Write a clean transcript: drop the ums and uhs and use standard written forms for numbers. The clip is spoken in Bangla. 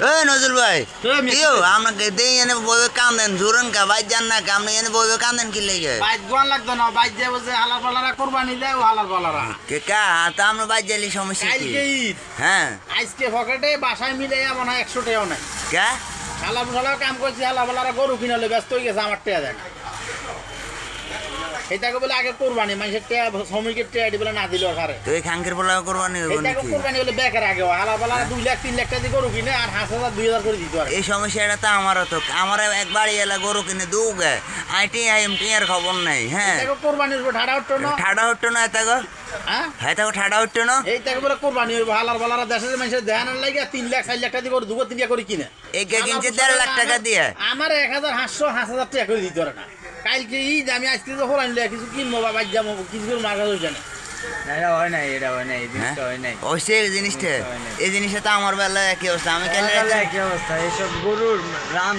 এই নজরুল ভাই কেউ আপনাকে দেই এনে বইবে কান্দেন জোরেন কা বাইর যান না কা আপনি এনে বইবে কান্দেন কি লেগে বাইক গোয়ান লাগতো না বাইক দিয়ে বসে হালার পালারা কোরবানি দেয় ও হালার পালারা কে কা তা আমরা বাইর যাইলে সমস্যা কি কালকে ঈদ হ্যাঁ আজকে পকেটে বাসায় মিলে মনে হয় 100 টাকাও নাই কে হালার পালারা কাম করছি হালার পালারা গরু কিনালে ব্যস্ত হয়ে গেছে আমার টাকা দেয় না এটাকে বলে আগে কোরবানি মানুষের টাকা শ্রমিকের টাকা দিবে না দিল কারে তুই খাঙ্কের বলা কোরবানি হইব এটাকে নাকি কোরবানি হলে বেকার আগে হালার পালারা 2 লাখ 3 লাখ টাকা দিয়ে গরু কিনে আর 5,000 2,000 করে দিত আর এই সমস্যাটা তো আমারও তো আমার একবার এলা গরু কিনে দুগে আইটি আইএমটি এর খবর নাই হ্যাঁ এটাকে কোরবানির উপর ঠাড়া উঠতো না ঠাডা হতো না এত গো হ্যাঁ হ্যাঁ তো ঠাডা হতো না এইটাকে বলে কোরবানি হইব হালার পালারা দেশের মানুষের ধ্যান লাগে 3 লাখ 4 লাখ টাকা দিয়ে গরু 2 3 করে কিনে এই কিনছে 1.5 লাখ টাকা দিয়ে আমার 1,500 5,000 টাকা করে দিতে পারে না কালকে ঈদ আমি আজকে তো হলাম কিছু কিনবো বা বাইক যাবো কিছু করে মার্কা হয়েছে না এটা হয় নাই এটা হয় নাই এই জিনিসটা হয় নাই অবশ্যই এই জিনিসটা এই জিনিসটা তো আমার বেলায় একই অবস্থা আমি কেন কি অবস্থা এইসব গরুর রাম